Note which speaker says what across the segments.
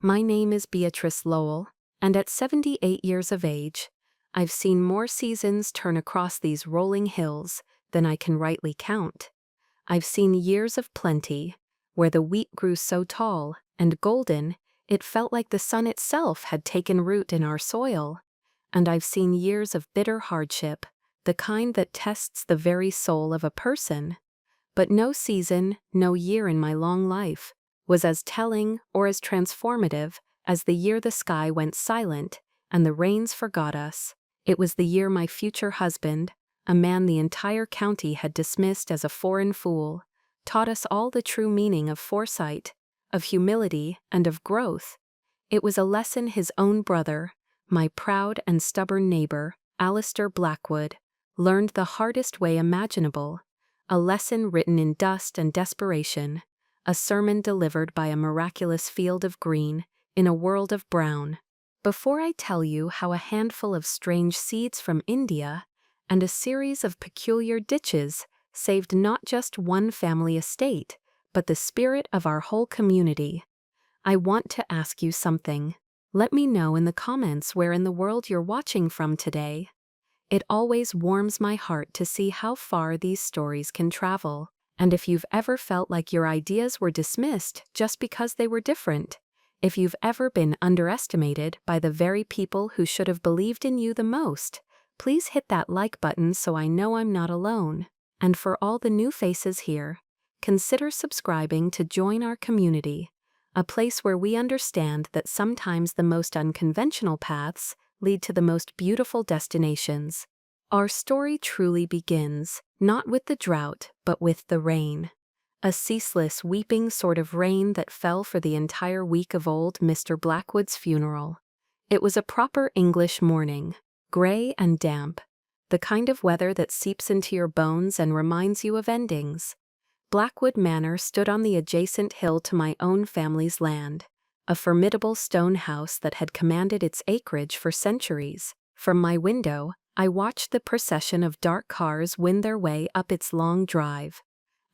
Speaker 1: My name is Beatrice Lowell, and at 78 years of age, I've seen more seasons turn across these rolling hills than I can rightly count. I've seen years of plenty, where the wheat grew so tall and golden it felt like the sun itself had taken root in our soil. And I've seen years of bitter hardship, the kind that tests the very soul of a person. But no season, no year in my long life was as telling or as transformative as the year the sky went silent and the rains forgot us. It was the year my future husband, a man the entire county had dismissed as a foreign fool, taught us all the true meaning of foresight, of humility, and of growth. It was a lesson his own brother, my proud and stubborn neighbor, Alistair Blackwood, learned the hardest way imaginable, a lesson written in dust and desperation, a sermon delivered by a miraculous field of green in a world of brown. Before I tell you how a handful of strange seeds from India and a series of peculiar ditches saved not just one family estate, but the spirit of our whole community, I want to ask you something. Let me know in the comments where in the world you're watching from today. It always warms my heart to see how far these stories can travel, and if you've ever felt like your ideas were dismissed just because they were different, if you've ever been underestimated by the very people who should have believed in you the most, please hit that like button so I know I'm not alone. And for all the new faces here, consider subscribing to join our community, a place where we understand that sometimes the most unconventional paths lead to the most beautiful destinations. Our story truly begins, not with the drought, but with the rain. A ceaseless, weeping sort of rain that fell for the entire week of old Mr. Blackwood's funeral. It was a proper English morning, gray and damp, the kind of weather that seeps into your bones and reminds you of endings. Blackwood Manor stood on the adjacent hill to my own family's land, a formidable stone house that had commanded its acreage for centuries. From my window, I watched the procession of dark cars win their way up its long drive.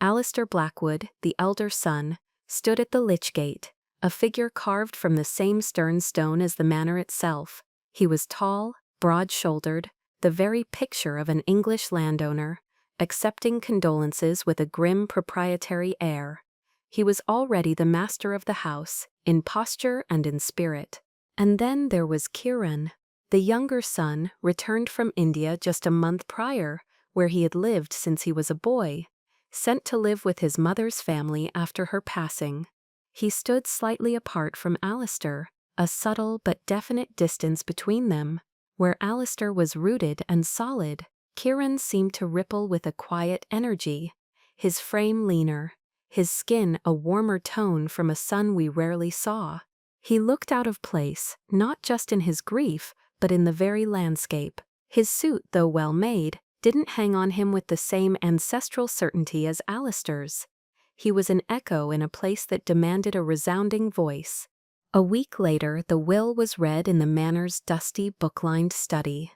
Speaker 1: Alistair Blackwood, the elder son, stood at the lych gate, a figure carved from the same stern stone as the manor itself. He was tall, broad-shouldered, the very picture of an English landowner, accepting condolences with a grim proprietary air. He was already the master of the house, in posture and in spirit. And then there was Kiran, the younger son, returned from India just a month prior, where he had lived since he was a boy, sent to live with his mother's family after her passing. He stood slightly apart from Alistair, a subtle but definite distance between them. Where Alistair was rooted and solid, Kiran seemed to ripple with a quiet energy, his frame leaner, his skin a warmer tone from a sun we rarely saw. He looked out of place, not just in his grief, but in the very landscape. His suit, though well made, didn't hang on him with the same ancestral certainty as Alistair's. He was an echo in a place that demanded a resounding voice. A week later, the will was read in the manor's dusty, book-lined study.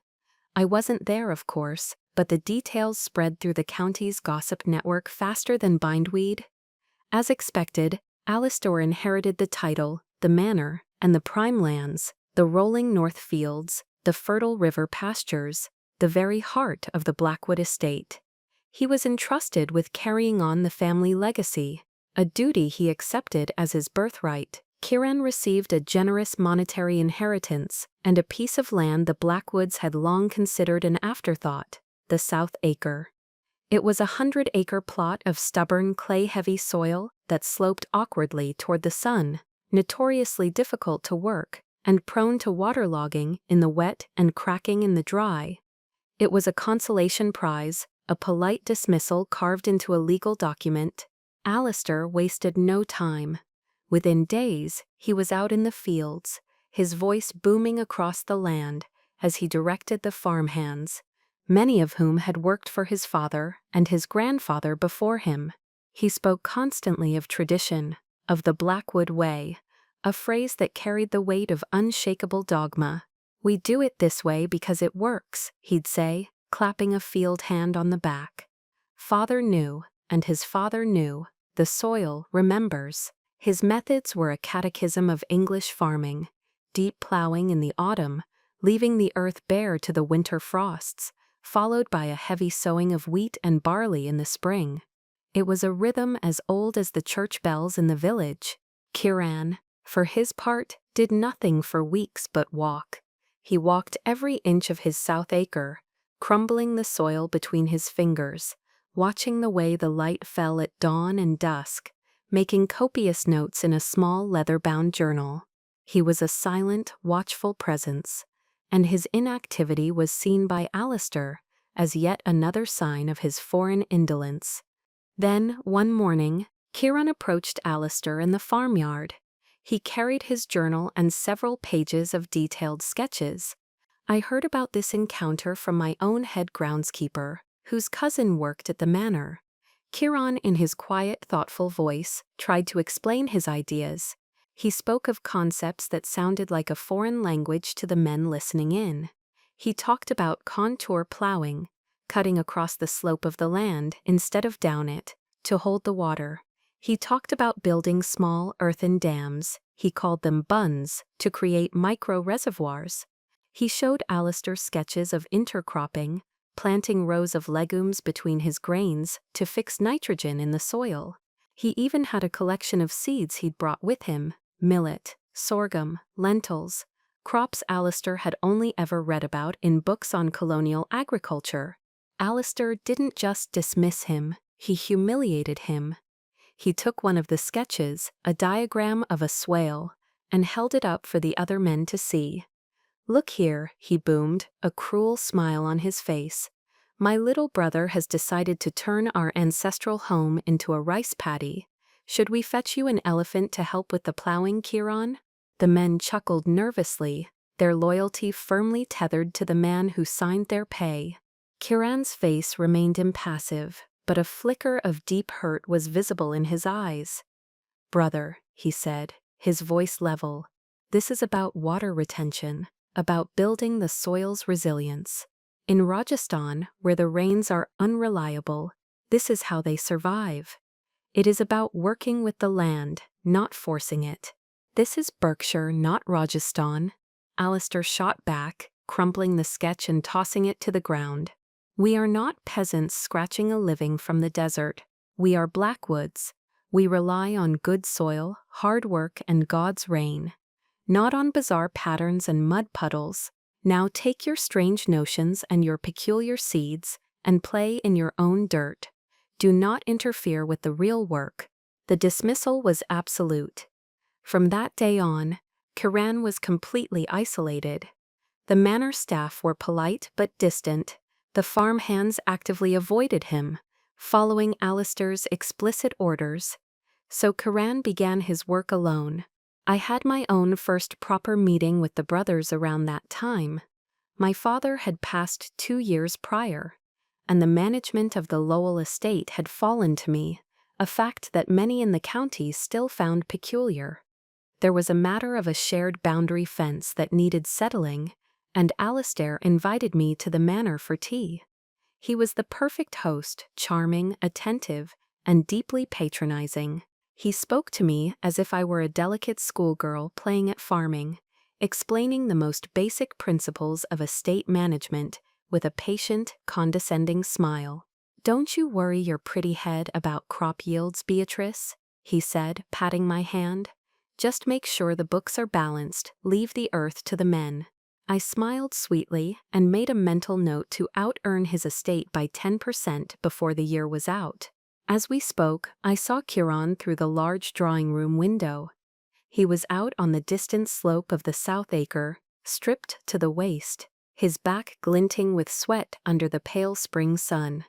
Speaker 1: I wasn't there, of course, but the details spread through the county's gossip network faster than bindweed. As expected, Alistair inherited the title, the manor, and the prime lands, the rolling north fields, the fertile river pastures, the very heart of the Blackwood estate. He was entrusted with carrying on the family legacy, a duty he accepted as his birthright. Kiran received a generous monetary inheritance and a piece of land the Blackwoods had long considered an afterthought, the South Acre. It was a 100-acre plot of stubborn clay-heavy soil that sloped awkwardly toward the sun, notoriously difficult to work, and prone to waterlogging in the wet and cracking in the dry. It was a consolation prize, a polite dismissal carved into a legal document. Alistair wasted no time. Within days, he was out in the fields, his voice booming across the land as he directed the farmhands, many of whom had worked for his father and his grandfather before him. He spoke constantly of tradition, of the Blackwood way, a phrase that carried the weight of unshakable dogma. "We do it this way because it works," he'd say, clapping a field hand on the back. Father knew, and his father knew, the soil remembers. His methods were a catechism of English farming, deep plowing in the autumn, leaving the earth bare to the winter frosts, followed by a heavy sowing of wheat and barley in the spring. It was a rhythm as old as the church bells in the village. Kiran, for his part, did nothing for weeks but walk. He walked every inch of his south acre, crumbling the soil between his fingers, watching the way the light fell at dawn and dusk, making copious notes in a small leather-bound journal. He was a silent, watchful presence, and his inactivity was seen by Alistair as yet another sign of his foreign indolence. Then, one morning, Kieran approached Alistair in the farmyard. He carried his journal and several pages of detailed sketches. I heard about this encounter from my own head groundskeeper, whose cousin worked at the manor. Kieran, in his quiet, thoughtful voice, tried to explain his ideas. He spoke of concepts that sounded like a foreign language to the men listening in. He talked about contour plowing, cutting across the slope of the land instead of down it, to hold the water. He talked about building small earthen dams, he called them bunds, to create micro-reservoirs. He showed Alistair sketches of intercropping, planting rows of legumes between his grains to fix nitrogen in the soil. He even had a collection of seeds he'd brought with him: millet, sorghum, lentils, crops Alistair had only ever read about in books on colonial agriculture. Alistair didn't just dismiss him, he humiliated him. He took one of the sketches, a diagram of a swale, and held it up for the other men to see. "Look here," he boomed, a cruel smile on his face. "My little brother has decided to turn our ancestral home into a rice paddy. Should we fetch you an elephant to help with the plowing, Kieran?" The men chuckled nervously, their loyalty firmly tethered to the man who signed their pay. Kieran's face remained impassive, but a flicker of deep hurt was visible in his eyes. "Brother," he said, his voice level, "this is about water retention, about building the soil's resilience. In Rajasthan, where the rains are unreliable, this is how they survive. It is about working with the land, not forcing it." "This is Berkshire, not Rajasthan," Alistair shot back, crumpling the sketch and tossing it to the ground. "We are not peasants scratching a living from the desert. We are Blackwoods. We rely on good soil, hard work, and God's rain. Not on bizarre patterns and mud puddles. Now take your strange notions and your peculiar seeds and play in your own dirt. Do not interfere with the real work." The dismissal was absolute. From that day on, Kiran was completely isolated. The manor staff were polite but distant. The farm hands actively avoided him, following Alistair's explicit orders. So Kiran began his work alone. I had my own first proper meeting with the brothers around that time. My father had passed 2 years prior, and the management of the Lowell estate had fallen to me, a fact that many in the county still found peculiar. There was a matter of a shared boundary fence that needed settling, and Alistair invited me to the manor for tea. He was the perfect host, charming, attentive, and deeply patronizing. He spoke to me as if I were a delicate schoolgirl playing at farming, explaining the most basic principles of estate management with a patient, condescending smile. "Don't you worry your pretty head about crop yields, Beatrice," he said, patting my hand. "Just make sure the books are balanced, leave the earth to the men." I smiled sweetly and made a mental note to out-earn his estate by 10% before the year was out. As we spoke, I saw Kiran through the large drawing room window. He was out on the distant slope of the south acre, stripped to the waist, his back glinting with sweat under the pale spring sun.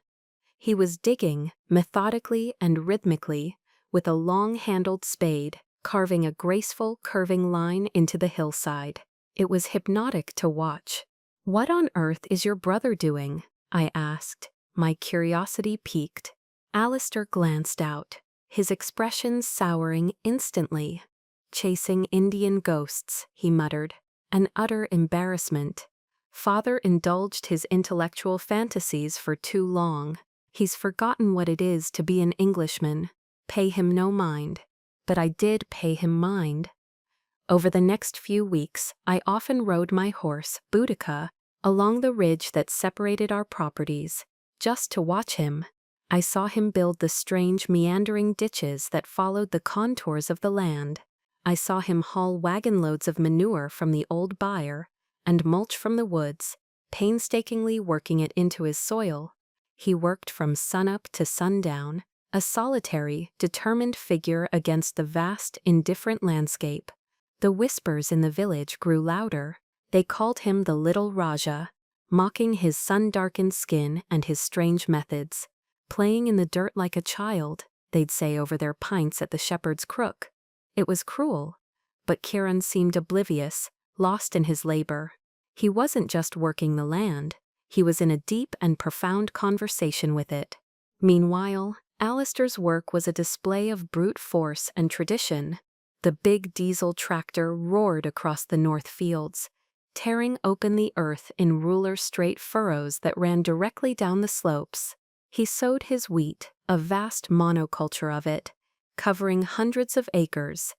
Speaker 1: He was digging, methodically and rhythmically, with a long-handled spade, carving a graceful, curving line into the hillside. It was hypnotic to watch. "What on earth is your brother doing?" I asked, my curiosity piqued. Alistair glanced out, his expression souring instantly. "Chasing Indian ghosts," he muttered, an utter embarrassment. "Father indulged his intellectual fantasies for too long. He's forgotten what it is to be an Englishman. Pay him no mind." but I did pay him mind. Over the next few weeks, I often rode my horse, Boudica, along the ridge that separated our properties, just to watch him. I saw him build the strange meandering ditches that followed the contours of the land. I saw him haul wagon loads of manure from the old byre and mulch from the woods, painstakingly working it into his soil. He worked from sunup to sundown, a solitary, determined figure against the vast, indifferent landscape. The whispers in the village grew louder. They called him the Little Raja, mocking his sun-darkened skin and his strange methods. Playing in the dirt like a child, they'd say over their pints at the Shepherd's Crook. It was cruel, but Kiran seemed oblivious, lost in his labor. He wasn't just working the land, he was in a deep and profound conversation with it. Meanwhile, Alistair's work was a display of brute force and tradition. The big diesel tractor roared across the north fields, tearing open the earth in ruler-straight furrows that ran directly down the slopes. He sowed his wheat, a vast monoculture of it, covering hundreds of acres.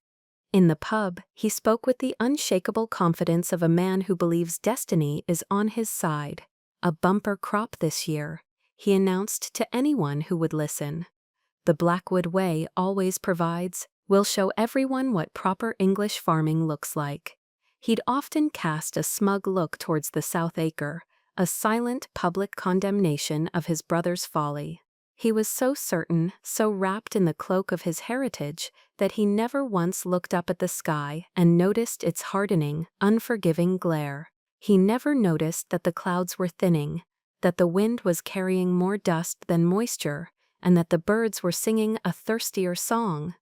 Speaker 1: In the pub, he spoke with the unshakable confidence of a man who believes destiny is on his side. A bumper crop this year, he announced to anyone who would listen. The Blackwood Way always provides. We'll show everyone what proper English farming looks like. He'd often cast a smug look towards the South Acre, a silent public condemnation of his brother's folly. He was so certain, so wrapped in the cloak of his heritage, that he never once looked up at the sky and noticed its hardening, unforgiving glare. He never noticed that the clouds were thinning, that the wind was carrying more dust than moisture, and that the birds were singing a thirstier song.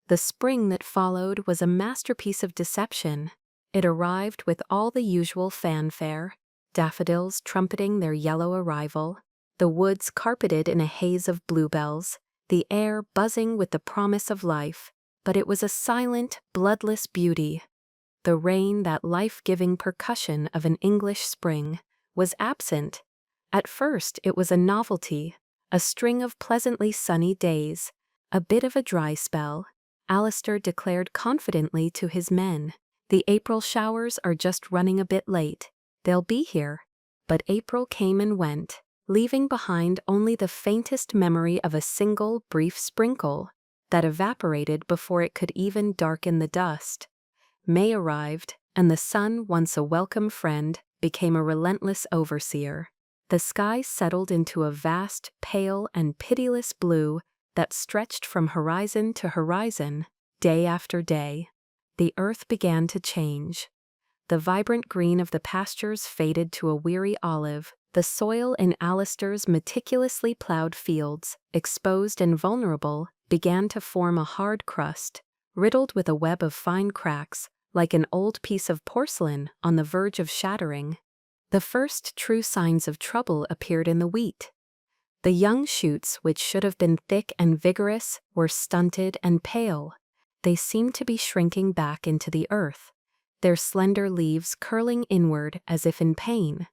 Speaker 1: The spring that followed was a masterpiece of deception. It arrived with all the usual fanfare, daffodils trumpeting their yellow arrival, the woods carpeted in a haze of bluebells, the air buzzing with the promise of life, but it was a silent, bloodless beauty. The rain, that life-giving percussion of an English spring, was absent. At first it was a novelty, a string of pleasantly sunny days, a bit of a dry spell. Alistair declared confidently to his men, "The April showers are just running a bit late. They'll be here." But April came and went, leaving behind only the faintest memory of a single brief sprinkle that evaporated before it could even darken the dust. May arrived, and the sun, once a welcome friend, became a relentless overseer. The sky settled into a vast, pale, and pitiless blue that stretched from horizon to horizon, day after day. The earth began to change. The vibrant green of the pastures faded to a weary olive. The soil in Alistair's meticulously plowed fields, exposed and vulnerable, began to form a hard crust, riddled with a web of fine cracks, like an old piece of porcelain on the verge of shattering. The first true signs of trouble appeared in the wheat. The young shoots, which should have been thick and vigorous, were stunted and pale. They seemed to be shrinking back into the earth, their slender leaves curling inward as if in pain.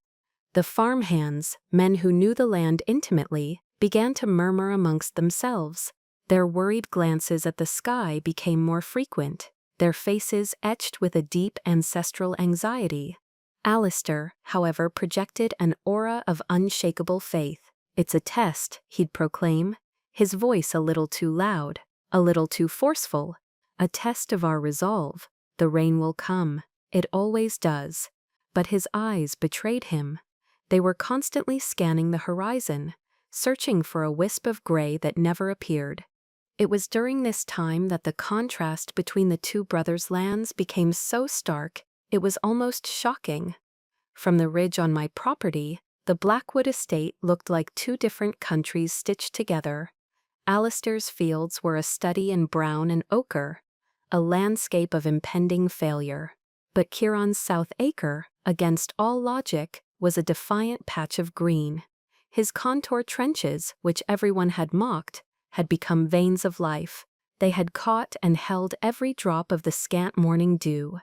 Speaker 1: The farmhands, men who knew the land intimately, began to murmur amongst themselves. Their worried glances at the sky became more frequent, their faces etched with a deep ancestral anxiety. Alistair, however, projected an aura of unshakable faith. "It's a test," he'd proclaim, his voice a little too loud, a little too forceful. "A test of our resolve. The rain will come. It always does." But his eyes betrayed him. They were constantly scanning the horizon, searching for a wisp of gray that never appeared. It was during this time that the contrast between the two brothers' lands became so stark, it was almost shocking. From the ridge on my property, the Blackwood estate looked like two different countries stitched together. Alistair's fields were a study in brown and ochre, a landscape of impending failure. But Kiran's South Acre, against all logic, was a defiant patch of green. His contour trenches, which everyone had mocked, had become veins of life. They had caught and held every drop of the scant morning dew,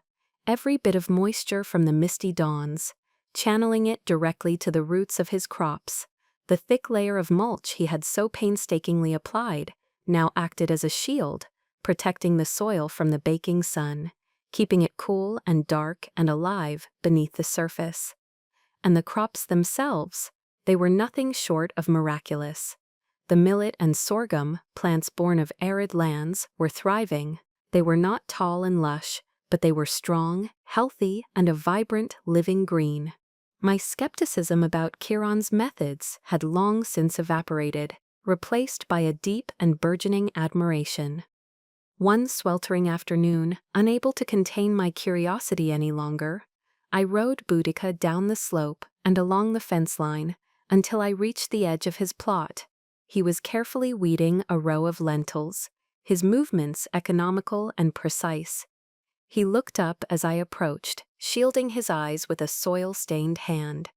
Speaker 1: every bit of moisture from the misty dawns, channeling it directly to the roots of his crops. The thick layer of mulch he had so painstakingly applied now acted as a shield, protecting the soil from the baking sun, keeping it cool and dark and alive beneath the surface. And the crops themselves, they were nothing short of miraculous. The millet and sorghum, plants born of arid lands, were thriving. They were not tall and lush, but they were strong, healthy, and a vibrant, living green. My skepticism about Chiron's methods had long since evaporated, replaced by a deep and burgeoning admiration. One sweltering afternoon, unable to contain my curiosity any longer, I rode Boudica down the slope and along the fence line until I reached the edge of his plot. He was carefully weeding a row of lentils, his movements economical and precise. He looked up as I approached, shielding his eyes with a soil-stained hand.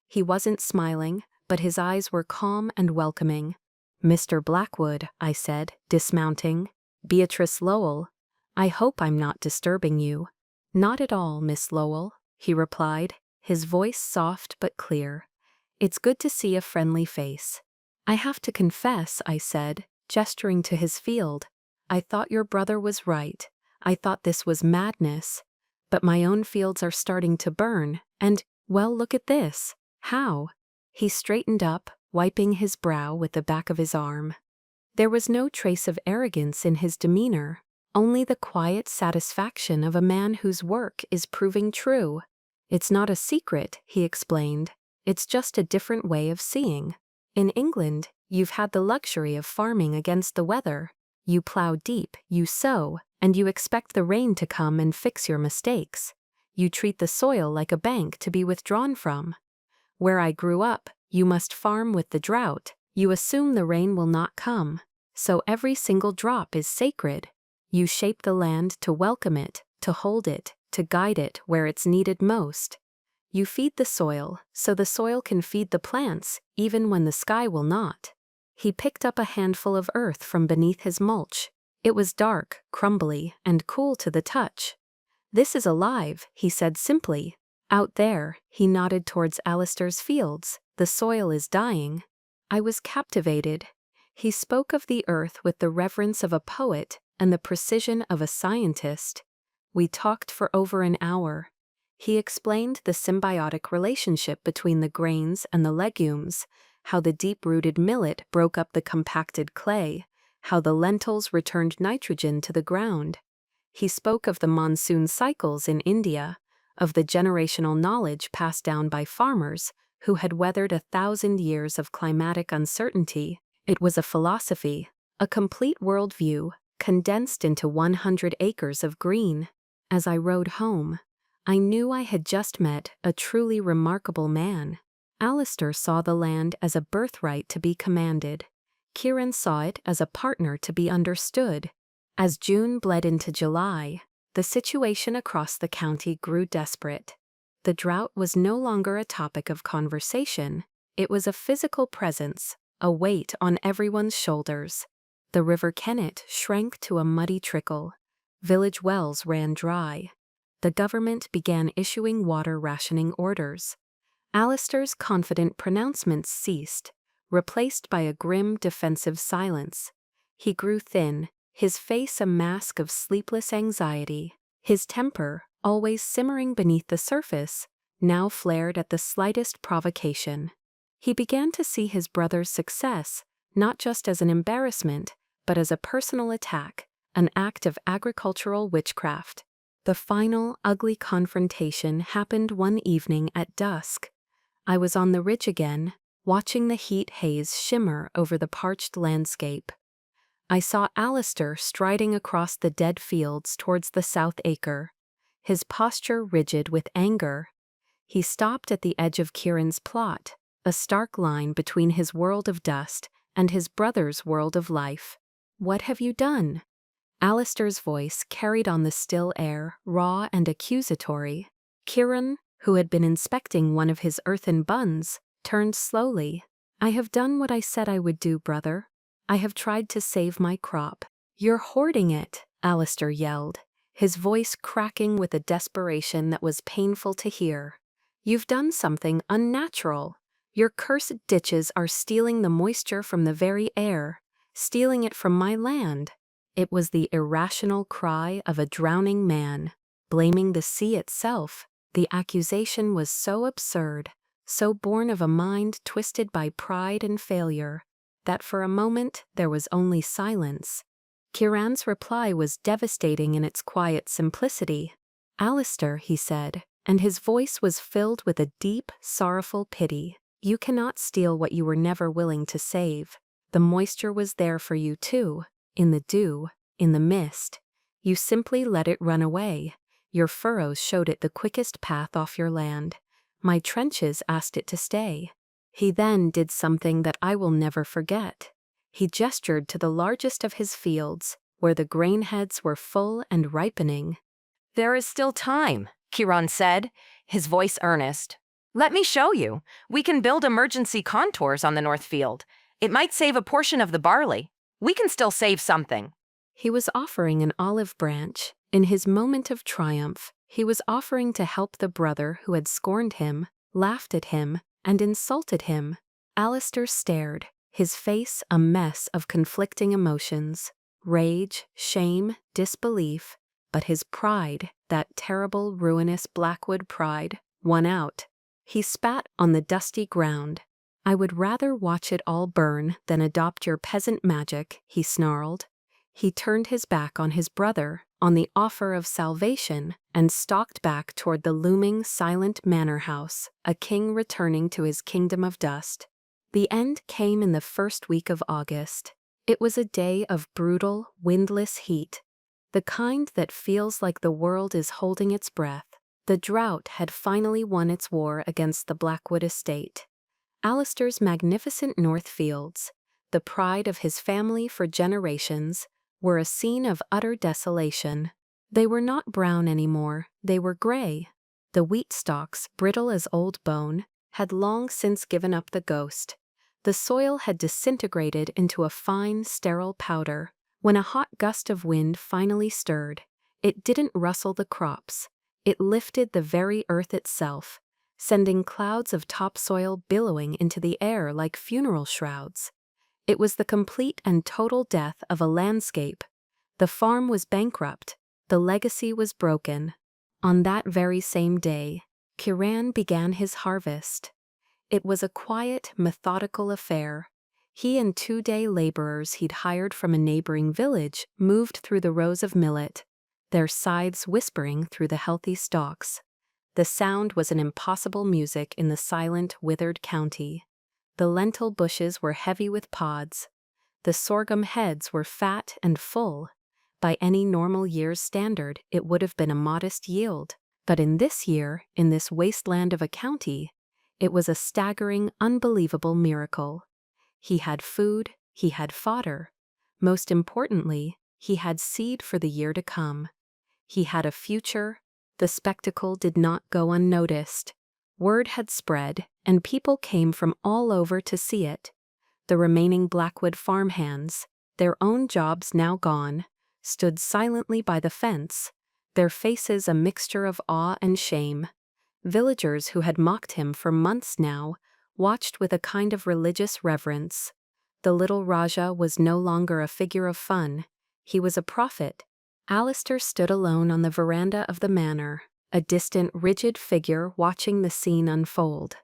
Speaker 1: He wasn't smiling, but his eyes were calm and welcoming. "Mr. Blackwood," I said, dismounting. "Beatrice Lowell, I hope I'm not disturbing you." "Not at all, Miss Lowell," he replied, his voice soft but clear. "It's good to see a friendly face." "I have to confess," I said, gesturing to his field, "I thought your brother was right. I thought this was madness. But my own fields are starting to burn, and, well, look at this." "How?" He straightened up, wiping his brow with the back of his arm. There was no trace of arrogance in his demeanor, only the quiet satisfaction of a man whose work is proving true. "It's not a secret," he explained. "It's just a different way of seeing. In England, you've had the luxury of farming against the weather. You plow deep, you sow, and you expect the rain to come and fix your mistakes. You treat the soil like a bank to be withdrawn from. Where I grew up, you must farm with the drought. You assume the rain will not come. So every single drop is sacred. You shape the land to welcome it, to hold it, to guide it where it's needed most. You feed the soil, so the soil can feed the plants, even when the sky will not." He picked up a handful of earth from beneath his mulch. It was dark, crumbly, and cool to the touch. "This is alive," he said simply. "Out there," he nodded towards Alistair's fields, "the soil is dying." I was captivated. He spoke of the earth with the reverence of a poet and the precision of a scientist. We talked for over an hour. He explained the symbiotic relationship between the grains and the legumes, how the deep-rooted millet broke up the compacted clay, how the lentils returned nitrogen to the ground. He spoke of the monsoon cycles in India, of the generational knowledge passed down by farmers who had weathered 1,000 years of climatic uncertainty. It was a philosophy, a complete worldview, condensed into 100 acres of green. As I rode home, I knew I had just met a truly remarkable man. Alistair saw the land as a birthright to be commanded. Chiron saw it as a partner to be understood. As June bled into July, the situation across the county grew desperate. The drought was no longer a topic of conversation. It was a physical presence, a weight on everyone's shoulders. The River Kennet shrank to a muddy trickle. Village wells ran dry. The government began issuing water rationing orders. Alistair's confident pronouncements ceased, replaced by a grim defensive silence. He grew thin, his face a mask of sleepless anxiety. His temper, always simmering beneath the surface, now flared at the slightest provocation. He began to see his brother's success not just as an embarrassment, but as a personal attack, an act of agricultural witchcraft. The final, ugly confrontation happened one evening at dusk. I was on the ridge again, watching the heat haze shimmer over the parched landscape. I saw Alistair striding across the dead fields towards the south acre, his posture rigid with anger. He stopped at the edge of Chiron's plot, a stark line between his world of dust and his brother's world of life. "What have you done?" Alistair's voice carried on the still air, raw and accusatory. Chiron, who had been inspecting one of his earthen buns, turned slowly. "I have done what I said I would do, brother. I have tried to save my crop." "You're hoarding it," Alistair yelled, his voice cracking with a desperation that was painful to hear. "You've done something unnatural. Your cursed ditches are stealing the moisture from the very air, stealing it from my land." It was the irrational cry of a drowning man, blaming the sea itself. The accusation was so absurd, so born of a mind twisted by pride and failure, that for a moment there was only silence. Kieran's reply was devastating in its quiet simplicity. "Alistair," he said, and his voice was filled with a deep, sorrowful pity. "You cannot steal what you were never willing to save. The moisture was there for you too, in the dew, in the mist. You simply let it run away. Your furrows showed it the quickest path off your land. My trenches asked it to stay." He then did something that I will never forget. He gestured to the largest of his fields, where the grain heads were full and ripening.
Speaker 2: "There is still time," Kieran said, his voice earnest. "Let me show you. We can build emergency contours on the north field. It might save a portion of the barley. We can still save something."
Speaker 1: He was offering an olive branch. In his moment of triumph, he was offering to help the brother who had scorned him, laughed at him, and insulted him. Alistair stared, his face a mess of conflicting emotions, rage, shame, disbelief, but his pride, that terrible, ruinous Blackwood pride, won out. He spat on the dusty ground. "I would rather watch it all burn than adopt your peasant magic," he snarled. He turned his back on his brother, on the offer of salvation, and stalked back toward the looming, silent manor house, a king returning to his kingdom of dust. The end came in the first week of August. It was a day of brutal, windless heat, the kind that feels like the world is holding its breath. The drought had finally won its war against the Blackwood estate. Alistair's magnificent north fields, the pride of his family for generations, were a scene of utter desolation. They were not brown anymore, they were gray. The wheat stalks, brittle as old bone, had long since given up the ghost. The soil had disintegrated into a fine, sterile powder. When a hot gust of wind finally stirred, it didn't rustle the crops. It lifted the very earth itself, sending clouds of topsoil billowing into the air like funeral shrouds. It was the complete and total death of a landscape. The farm was bankrupt. The legacy was broken. On that very same day, Kieran began his harvest. It was a quiet, methodical affair. He and 2-day laborers he'd hired from a neighboring village moved through the rows of millet, their scythes whispering through the healthy stalks. The sound was an impossible music in the silent, withered county. The lentil bushes were heavy with pods. The sorghum heads were fat and full. By any normal year's standard, it would have been a modest yield. But in this year, in this wasteland of a county, it was a staggering, unbelievable miracle. He had food, he had fodder. Most importantly, he had seed for the year to come. He had a future. The spectacle did not go unnoticed. Word had spread, and people came from all over to see it. The remaining Blackwood farmhands, their own jobs now gone, stood silently by the fence, their faces a mixture of awe and shame. Villagers who had mocked him for months now watched with a kind of religious reverence. The little Raja was no longer a figure of fun. He was a prophet. Alistair stood alone on the veranda of the manor, a distant, rigid figure watching the scene unfold.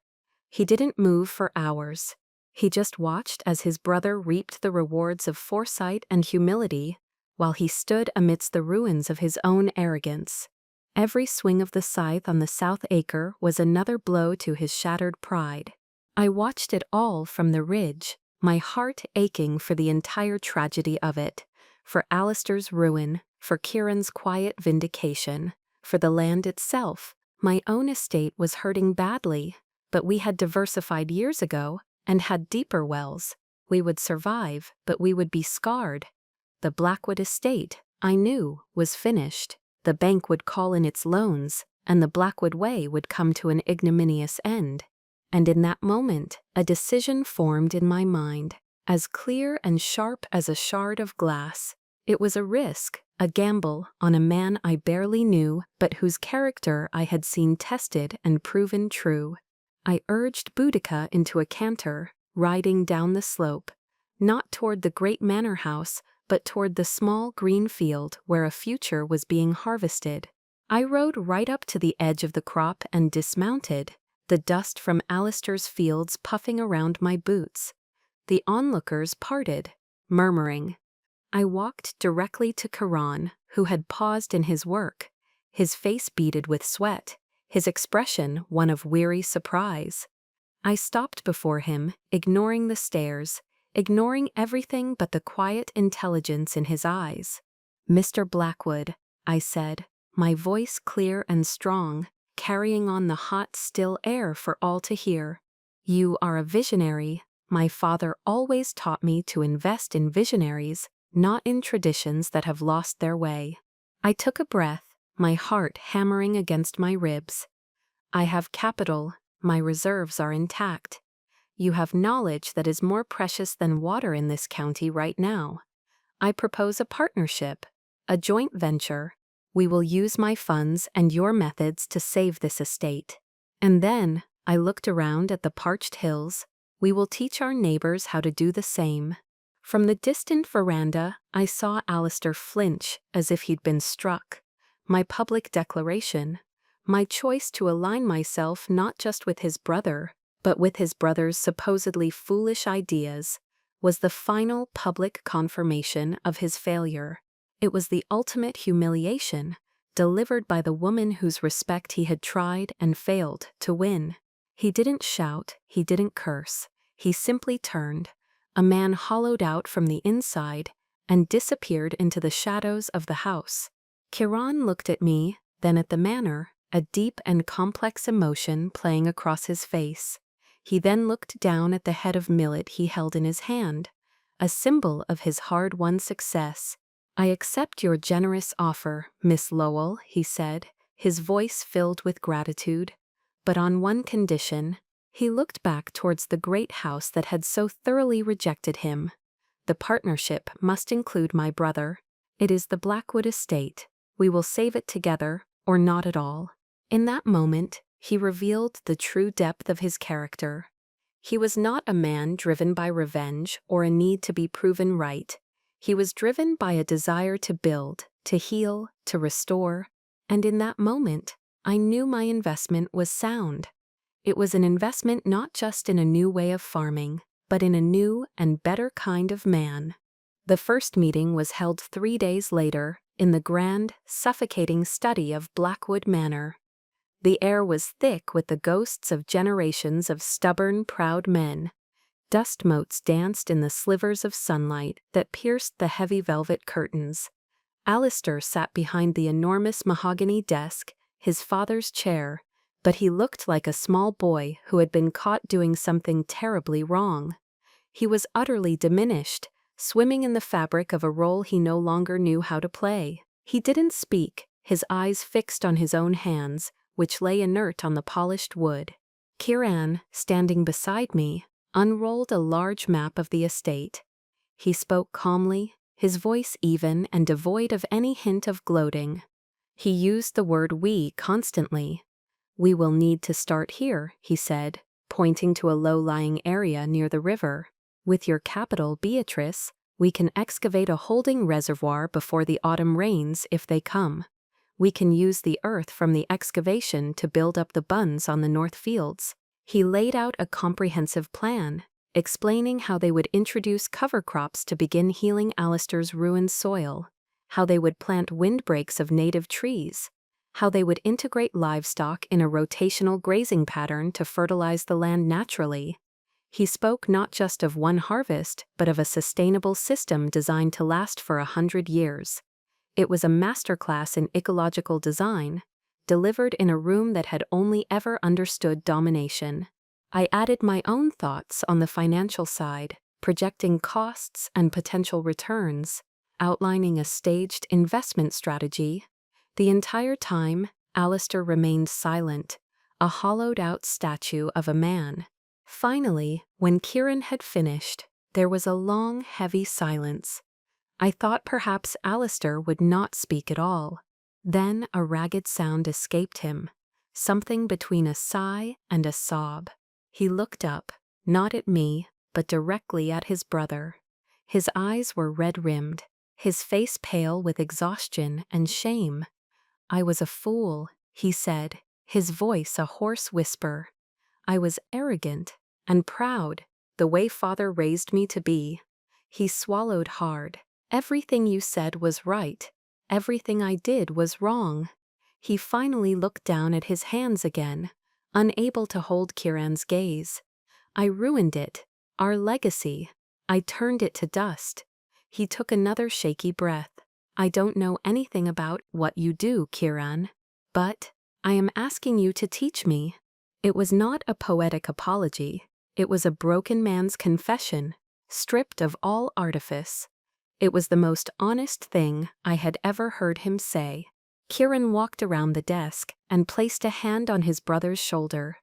Speaker 1: He didn't move for hours. He just watched as his brother reaped the rewards of foresight and humility, while he stood amidst the ruins of his own arrogance. Every swing of the scythe on the south acre was another blow to his shattered pride. I watched it all from the ridge, my heart aching for the entire tragedy of it, for Alistair's ruin, for Kieran's quiet vindication, for the land itself. My own estate was hurting badly, but we had diversified years ago and had deeper wells. We would survive, but we would be scarred. The Blackwood estate, I knew, was finished. The bank would call in its loans, and the Blackwood Way would come to an ignominious end. And in that moment, a decision formed in my mind, as clear and sharp as a shard of glass. It was a risk, a gamble on a man I barely knew, but whose character I had seen tested and proven true. I urged Boudica into a canter, riding down the slope, not toward the great manor house, but toward the small green field where a future was being harvested. I rode right up to the edge of the crop and dismounted, the dust from Alistair's fields puffing around my boots. The onlookers parted, murmuring. I walked directly to Kiran, who had paused in his work, his face beaded with sweat, his expression one of weary surprise. I stopped before him, ignoring the stares, ignoring everything but the quiet intelligence in his eyes. "Mr. Blackwood," I said, my voice clear and strong, carrying on the hot, still air for all to hear. "You are a visionary. My father always taught me to invest in visionaries, not in traditions that have lost their way." I took a breath, my heart hammering against my ribs. "I have capital, my reserves are intact. You have knowledge that is more precious than water in this county right now. I propose a partnership, a joint venture. We will use my funds and your methods to save this estate." And then, I looked around at the parched hills. "We will teach our neighbors how to do the same." From the distant veranda, I saw Alistair flinch as if he'd been struck. My public declaration, my choice to align myself not just with his brother, but with his brother's supposedly foolish ideas, was the final public confirmation of his failure. It was the ultimate humiliation, delivered by the woman whose respect he had tried and failed to win. He didn't shout, he didn't curse, he simply turned, a man hollowed out from the inside, and disappeared into the shadows of the house. Kiran looked at me, then at the manor, a deep and complex emotion playing across his face. He then looked down at the head of millet he held in his hand, a symbol of his hard-won success. "I accept your generous offer, Miss Lowell," he said, his voice filled with gratitude. "But on one condition." He looked back towards the great house that had so thoroughly rejected him. "The partnership must include my brother. It is the Blackwood estate. We will save it together, or not at all." In that moment, he revealed the true depth of his character. He was not a man driven by revenge or a need to be proven right. He was driven by a desire to build, to heal, to restore, and in that moment, I knew my investment was sound. It was an investment not just in a new way of farming, but in a new and better kind of man. The first meeting was held 3 days later, in the grand, suffocating study of Blackwood Manor. The air was thick with the ghosts of generations of stubborn, proud men. Dust motes danced in the slivers of sunlight that pierced the heavy velvet curtains. Alistair sat behind the enormous mahogany desk, his father's chair, but he looked like a small boy who had been caught doing something terribly wrong. He was utterly diminished, swimming in the fabric of a role he no longer knew how to play. He didn't speak, his eyes fixed on his own hands, which lay inert on the polished wood. Kiran, standing beside me, unrolled a large map of the estate. He spoke calmly, his voice even and devoid of any hint of gloating. He used the word "we" constantly. "We will need to start here," he said, pointing to a low-lying area near the river. "With your capital, Beatrice, we can excavate a holding reservoir before the autumn rains if they come. We can use the earth from the excavation to build up the bunds on the north fields." He laid out a comprehensive plan, explaining how they would introduce cover crops to begin healing Alistair's ruined soil, how they would plant windbreaks of native trees, how they would integrate livestock in a rotational grazing pattern to fertilize the land naturally. He spoke not just of one harvest, but of a sustainable system designed to last for 100 years. It was a masterclass in ecological design, delivered in a room that had only ever understood domination. I added my own thoughts on the financial side, projecting costs and potential returns, outlining a staged investment strategy. The entire time, Alistair remained silent, a hollowed-out statue of a man. Finally, when Kiran had finished, there was a long, heavy silence. I thought perhaps Alistair would not speak at all. Then a ragged sound escaped him, something between a sigh and a sob. He looked up, not at me, but directly at his brother. His eyes were red-rimmed, his face pale with exhaustion and shame. "I was a fool," he said, his voice a hoarse whisper. "I was arrogant and proud, the way father raised me to be." He swallowed hard. "Everything you said was right. Everything I did was wrong." He finally looked down at his hands again, unable to hold Kiran's gaze. "I ruined it. Our legacy. I turned it to dust." He took another shaky breath. "I don't know anything about what you do, Kiran. But I am asking you to teach me." It was not a poetic apology. It was a broken man's confession, stripped of all artifice. It was the most honest thing I had ever heard him say. Kiran walked around the desk and placed a hand on his brother's shoulder.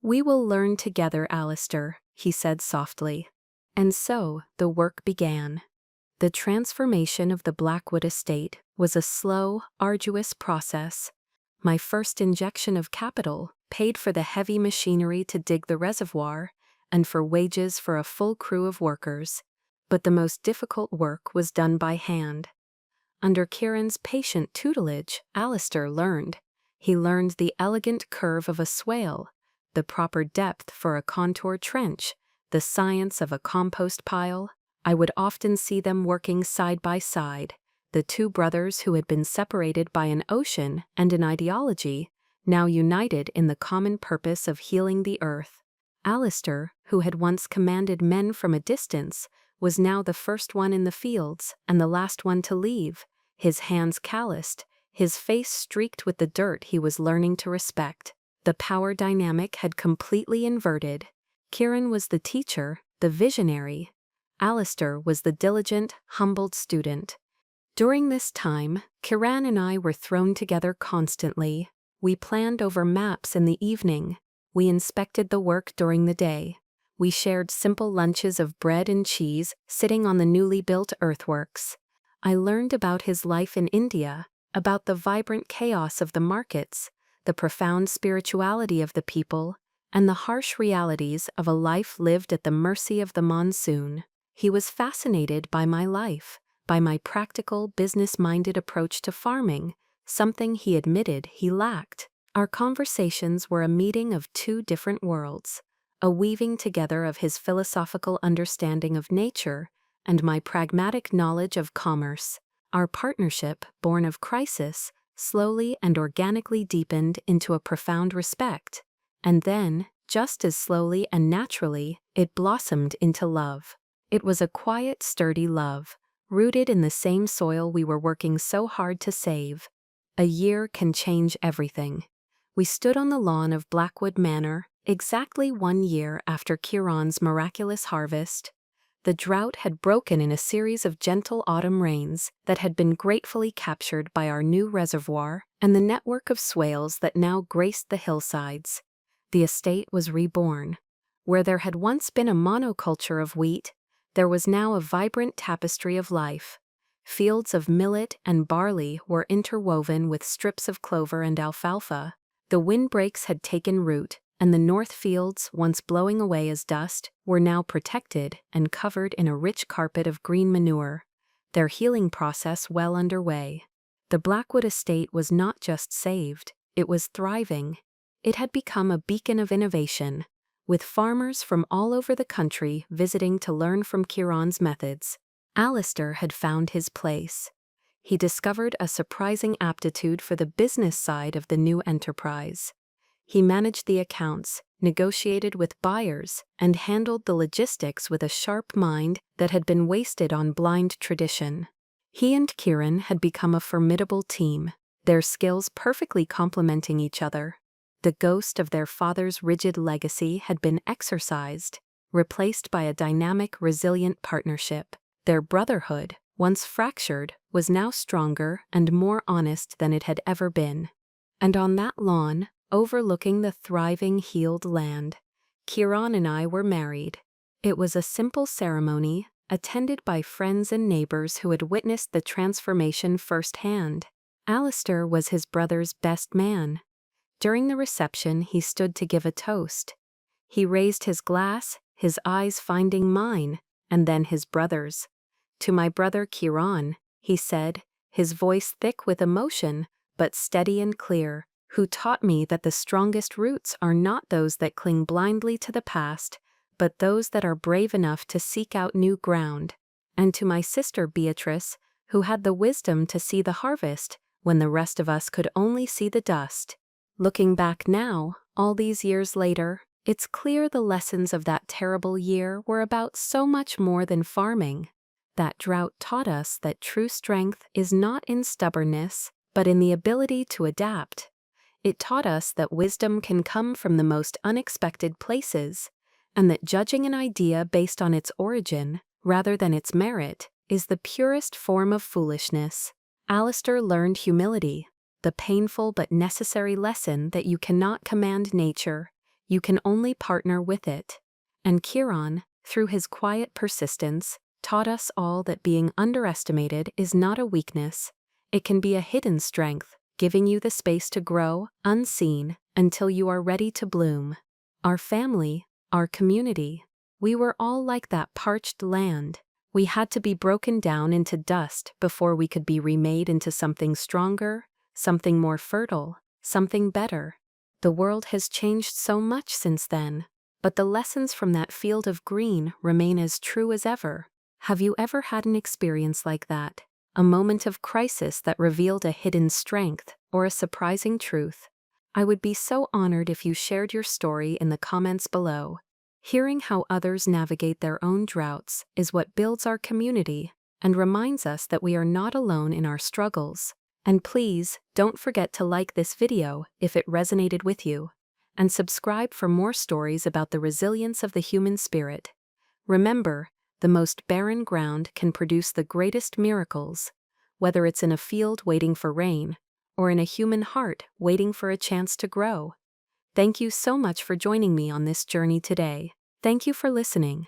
Speaker 1: "We will learn together, Alistair," he said softly. And so the work began. The transformation of the Blackwood estate was a slow, arduous process. My first injection of capital paid for the heavy machinery to dig the reservoir and for wages for a full crew of workers. But the most difficult work was done by hand. Under Kieran's patient tutelage, Alistair learned. He learned the elegant curve of a swale, the proper depth for a contour trench, the science of a compost pile. I would often see them working side by side, the two brothers who had been separated by an ocean and an ideology, now united in the common purpose of healing the earth. Alistair, who had once commanded men from a distance, was now the first one in the fields and the last one to leave, his hands calloused, his face streaked with the dirt he was learning to respect. The power dynamic had completely inverted. Kieran was the teacher, the visionary. Alistair was the diligent, humbled student. During this time, Kieran and I were thrown together constantly. We planned over maps in the evening. We inspected the work during the day. We shared simple lunches of bread and cheese sitting on the newly built earthworks. I learned about his life in India, about the vibrant chaos of the markets, the profound spirituality of the people, and the harsh realities of a life lived at the mercy of the monsoon. He was fascinated by my life, by my practical, business-minded approach to farming, something he admitted he lacked. Our conversations were a meeting of two different worlds, a weaving together of his philosophical understanding of nature and my pragmatic knowledge of commerce. Our partnership, born of crisis, slowly and organically deepened into a profound respect, and then, just as slowly and naturally, it blossomed into love. It was a quiet, sturdy love, rooted in the same soil we were working so hard to save. A year can change everything. We stood on the lawn of Blackwood Manor, exactly 1 year after Kieran's miraculous harvest. The drought had broken in a series of gentle autumn rains that had been gratefully captured by our new reservoir and the network of swales that now graced the hillsides. The estate was reborn. Where there had once been a monoculture of wheat, there was now a vibrant tapestry of life. Fields of millet and barley were interwoven with strips of clover and alfalfa. The windbreaks had taken root, and the north fields, once blowing away as dust, were now protected and covered in a rich carpet of green manure, their healing process well underway. The Blackwood estate was not just saved, it was thriving. It had become a beacon of innovation, with farmers from all over the country visiting to learn from Kieran's methods. Alistair had found his place. He discovered a surprising aptitude for the business side of the new enterprise. He managed the accounts, negotiated with buyers, and handled the logistics with a sharp mind that had been wasted on blind tradition. He and Kieran had become a formidable team, their skills perfectly complementing each other. The ghost of their father's rigid legacy had been exorcised, replaced by a dynamic, resilient partnership. Their brotherhood, once fractured, was now stronger and more honest than it had ever been. And on that lawn, overlooking the thriving, healed land, Kieran and I were married. It was a simple ceremony, attended by friends and neighbors who had witnessed the transformation firsthand. Alistair was his brother's best man. During the reception, he stood to give a toast. He raised his glass, his eyes finding mine, and then his brother's. "To my brother Kieran," he said, his voice thick with emotion, but steady and clear, who taught me that the strongest roots are not those that cling blindly to the past, but those that are brave enough to seek out new ground. And to my sister Beatrice, who had the wisdom to see the harvest when the rest of us could only see the dust. Looking back now, all these years later, it's clear the lessons of that terrible year were about so much more than farming. That drought taught us that true strength is not in stubbornness, but in the ability to adapt. It taught us that wisdom can come from the most unexpected places, and that judging an idea based on its origin, rather than its merit, is the purest form of foolishness. Alistair learned humility, the painful but necessary lesson that you cannot command nature, you can only partner with it. And Chiron, through his quiet persistence, taught us all that being underestimated is not a weakness. It can be a hidden strength, giving you the space to grow, unseen, until you are ready to bloom. Our family, our community, we were all like that parched land. We had to be broken down into dust before we could be remade into something stronger, something more fertile, something better. The world has changed so much since then, but the lessons from that field of green remain as true as ever. Have you ever had an experience like that? A moment of crisis that revealed a hidden strength or a surprising truth? I would be so honored if you shared your story in the comments below. Hearing how others navigate their own droughts is what builds our community and reminds us that we are not alone in our struggles. And please, don't forget to like this video if it resonated with you, and subscribe for more stories about the resilience of the human spirit. Remember, the most barren ground can produce the greatest miracles, whether it's in a field waiting for rain, or in a human heart waiting for a chance to grow. Thank you so much for joining me on this journey today. Thank you for listening.